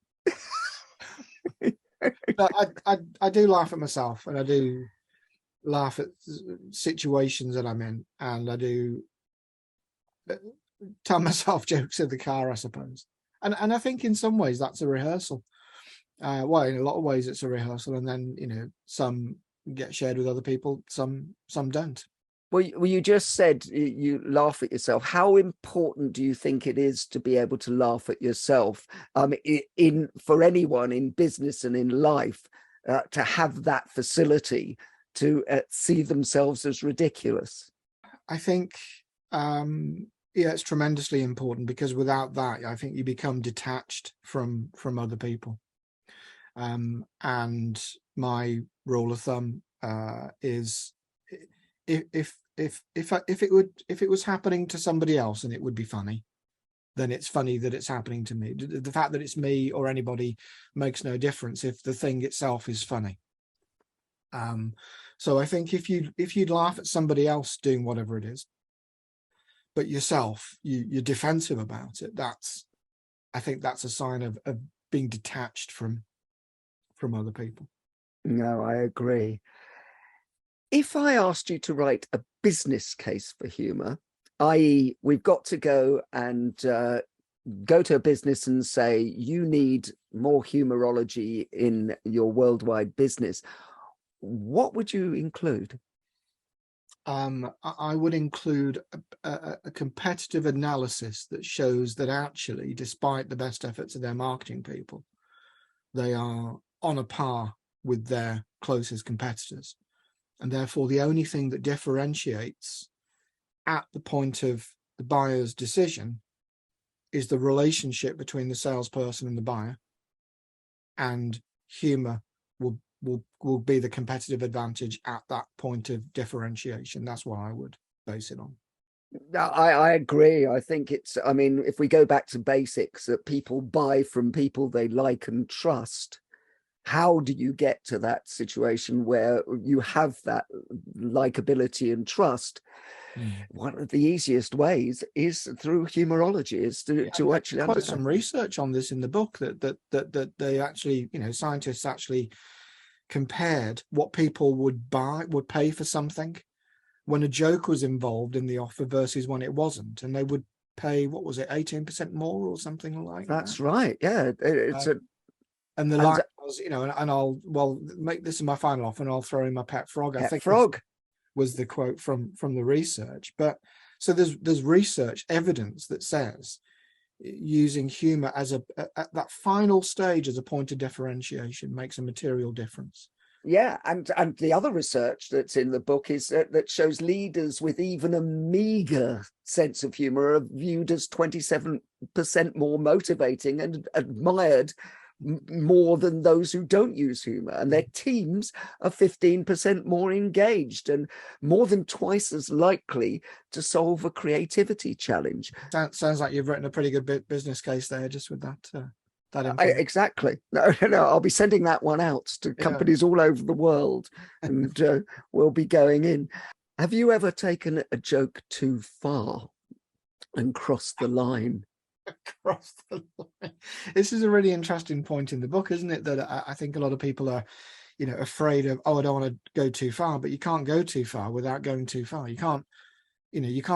But I do laugh at myself, and I do laugh at situations that I'm in, and I do tell myself jokes in the car, I suppose. And I think in some ways that's a rehearsal. Well, in a lot of ways it's a rehearsal, and then, you know, some get shared with other people, some don't. Well, you just said you laugh at yourself. How important do you think it is to be able to laugh at yourself for anyone in business and in life, to have that facility to see themselves as ridiculous? I think, it's tremendously important, because without that, I think you become detached from other people. And my rule of thumb is, if it was happening to somebody else and it would be funny, then it's funny that it's happening to me. The fact that it's me or anybody makes no difference if the thing itself is funny. So I think if you'd laugh at somebody else doing whatever it is, but yourself, you're defensive about it, I think that's a sign of being detached from other people. No, I agree. If I asked you to write a business case for humour, i.e. we've got to go and go to a business and say, you need more humourology in your worldwide business, what would you include? I would include a competitive analysis that shows that actually, despite the best efforts of their marketing people, they are on a par with their closest competitors. And therefore, the only thing that differentiates at the point of the buyer's decision is the relationship between the salesperson and the buyer, and humour will be the competitive advantage at that point of differentiation. That's what I would base it on. I agree. I think if we go back to basics, that people buy from people they like and trust. How do you get to that situation where you have that likability and trust? One of the easiest ways is through humourology, is to actually understand. Quite some research on this in the book that they actually, scientists actually compared what people would pay for something when a joke was involved in the offer versus when it wasn't, and they would pay, what was it, 18% more or something like that. That's right. Yeah, and the line was, and I'll make this my final offer, and I'll throw in my pet frog. I think frog was the quote from the research. But so there's research evidence that says using humor as at that final stage as a point of differentiation makes a material difference. Yeah, and the other research that's in the book is that shows leaders with even a meager sense of humor are viewed as 27% more motivating and admired more than those who don't use humor, and their teams are 15% more engaged and more than twice as likely to solve a creativity challenge. Sounds like you've written a pretty good business case there, just with that. Exactly. No, I'll be sending that one out to companies all over the world, and we'll be going in. Have you ever taken a joke too far and crossed the line? Across the line. This is a really interesting point in the book, isn't it? That I think a lot of people are, afraid of, I don't want to go too far, but you can't go too far without going too far. You can't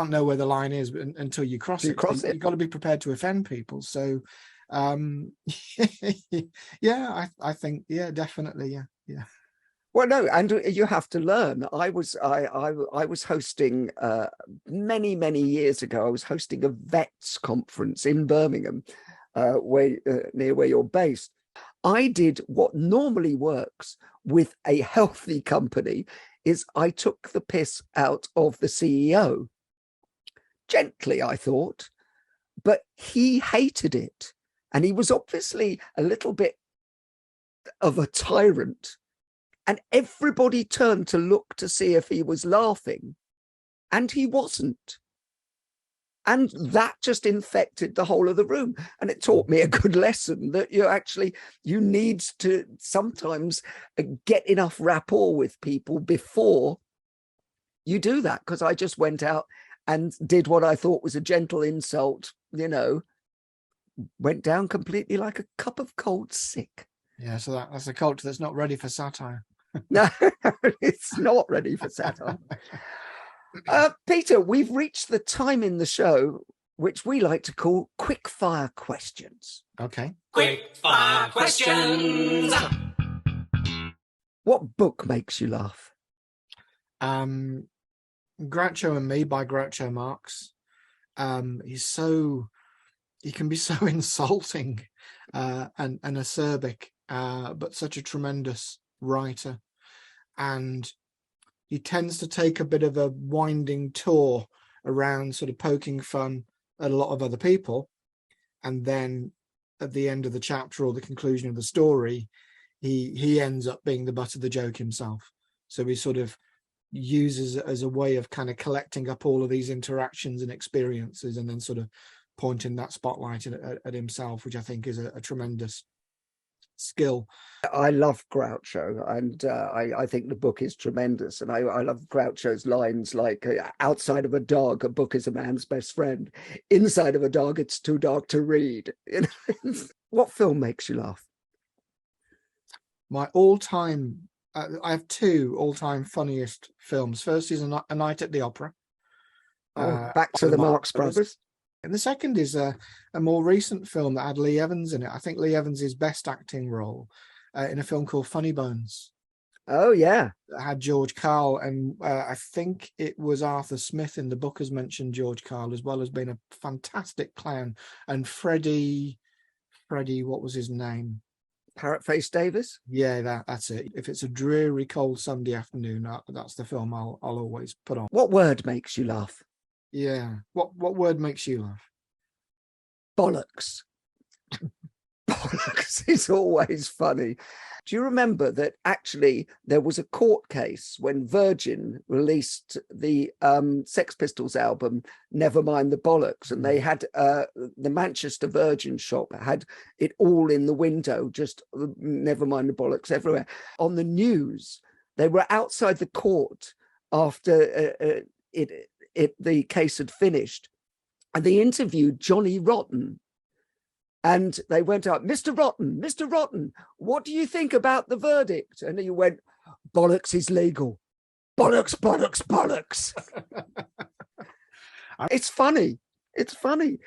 know where the line is until you cross it. You've got to be prepared to offend people. So, I think, definitely, yeah. Well, no, and you have to learn. I was hosting many years ago. I was hosting a vets conference in Birmingham, near where you're based. I did what normally works with a healthy company, is I took the piss out of the CEO. Gently, I thought, but he hated it, and he was obviously a little bit of a tyrant. And everybody turned to look to see if he was laughing, and he wasn't. And that just infected the whole of the room. And it taught me a good lesson that you need to sometimes get enough rapport with people before you do that. Because I just went out and did what I thought was a gentle insult, went down completely like a cup of cold sick. Yeah, so that's a culture that's not ready for satire. No, it's not ready for satire. Peter, we've reached the time in the show which we like to call quick fire questions. Okay. Quick fire questions. What book makes you laugh? Groucho and Me by Groucho Marx. He can be so insulting and acerbic, but such a tremendous writer. And he tends to take a bit of a winding tour around, sort of poking fun at a lot of other people, and then at the end of the chapter or the conclusion of the story, he ends up being the butt of the joke himself. So he sort of uses it as a way of kind of collecting up all of these interactions and experiences, and then sort of pointing that spotlight at himself, which I think is a tremendous skill. I love Groucho, and I think the book is tremendous. And I love Groucho's lines like, outside of a dog, a book is a man's best friend. Inside of a dog, it's too dark to read. What film makes you laugh? My all-time, I have two all-time funniest films. First is A Night at the Opera. Back to the Marx Brothers. And the second is a more recent film that had Lee Evans in it. I think Lee Evans' best acting role in a film called Funny Bones. Oh, yeah. That had George Carl, and I think it was Arthur Smith in the book has mentioned George Carl, as well as being a fantastic clown. And Freddie, what was his name? Parrot-Faced Davis? Yeah, that's it. If it's a dreary, cold Sunday afternoon, that's the film I'll always put on. What word makes you laugh? Yeah. What word makes you laugh? Bollocks. Bollocks is always funny. Do you remember that actually there was a court case when Virgin released the Sex Pistols album, Nevermind the Bollocks, and they had the Manchester Virgin shop had it all in the window, just Nevermind the Bollocks everywhere. On the news, they were outside the court after the case had finished, and they interviewed Johnny Rotten. And they went up, Mr. Rotten, what do you think about the verdict? And he went, bollocks is legal. Bollocks, bollocks, bollocks. It's funny. It's funny.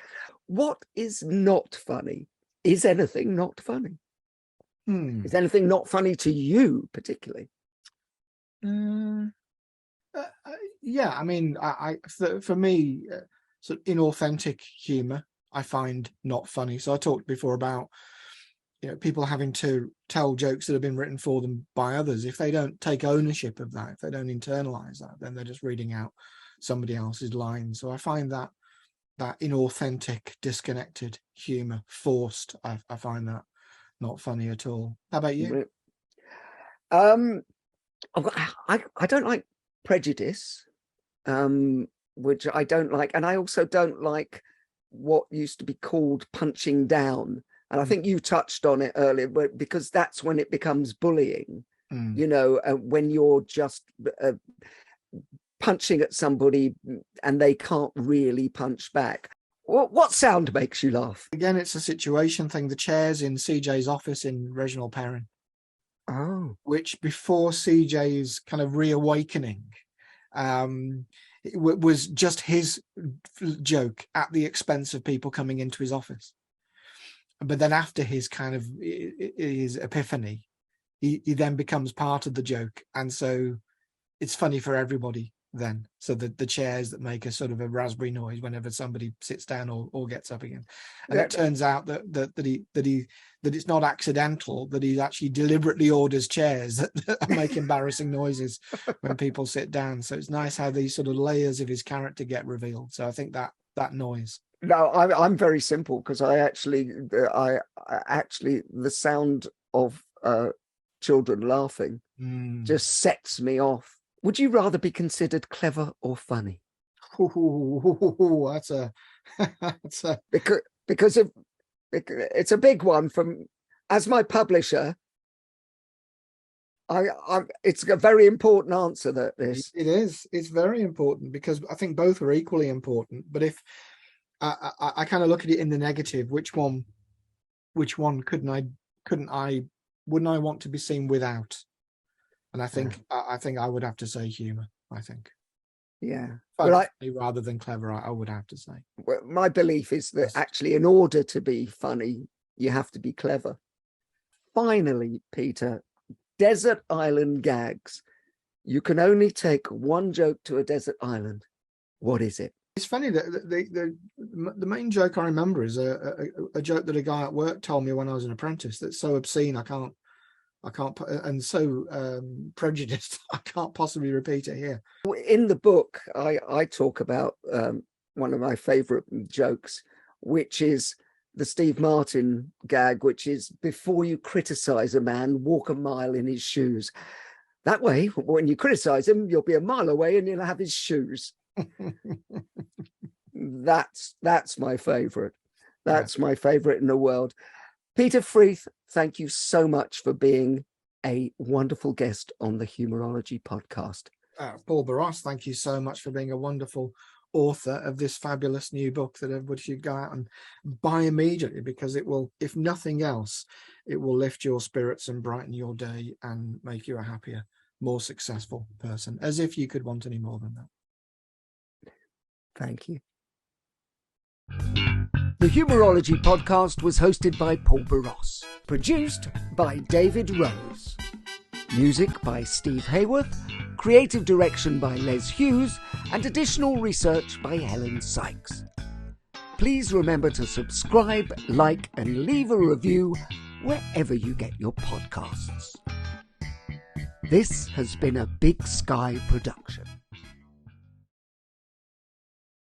What is not funny? Is anything not funny? Is anything not funny to you particularly? Yeah, I mean, for me, sort of inauthentic humour I find not funny. So I talked before about, people having to tell jokes that have been written for them by others. If they don't take ownership of that, if they don't internalize that, then they're just reading out somebody else's lines. So I find that inauthentic, disconnected humor, forced, I find that not funny at all. How about you? I don't like prejudice, which I don't like, and I also don't like what used to be called punching down. And I think you touched on it earlier, but because that's when it becomes bullying, when you're just punching at somebody and they can't really punch back. What sound makes you laugh? Again, it's a situation thing. The chairs in CJ's office in Reginald Perrin. Oh. Which before CJ's kind of reawakening, it was just his joke at the expense of people coming into his office. But then after his kind of his epiphany, he then becomes part of the joke. And so it's funny for everybody then. So the chairs that make a sort of a raspberry noise whenever somebody sits down or gets up again. And it turns out that it's not accidental, that he actually deliberately orders chairs that make embarrassing noises when people sit down. So it's nice how these sort of layers of his character get revealed. So I think that noise. No, I'm very simple, because I actually the sound of children laughing just sets me off. Would you rather be considered clever or funny? That's a because it's a big one from, as my publisher. It's a very important answer, that this. It is. It's very important, because I think both are equally important. But if I kind of look at it in the negative, which one wouldn't I want to be seen without? And I think I would have to say humor. I think, rather than clever, I would have to say. Well, my belief is that actually, in order to be funny, you have to be clever. Finally, Peter, desert island gags. You can only take one joke to a desert island. What is it? It's funny that the main joke I remember is a joke that a guy at work told me when I was an apprentice that's so obscene I can't I can't, and so prejudiced, I can't possibly repeat it here. In the book, I talk about one of my favourite jokes, which is the Steve Martin gag, which is, before you criticise a man, walk a mile in his shoes. That way, when you criticise him, you'll be a mile away and you'll have his shoes. That's my favourite. That's my favourite in the world. Peter Freeth, thank you so much for being a wonderful guest on the Humourology podcast. Paul Boross, thank you so much for being a wonderful author of this fabulous new book that everybody should go out and buy immediately, because it will, if nothing else, it will lift your spirits and brighten your day and make you a happier, more successful person, as if you could want any more than that. Thank you. The Humourology podcast was hosted by Paul Boross, produced by David Rose, music by Steve Hayworth, creative direction by Les Hughes, and additional research by Helen Sykes. Please remember to subscribe, like, and leave a review wherever you get your podcasts. This has been a Big Sky production.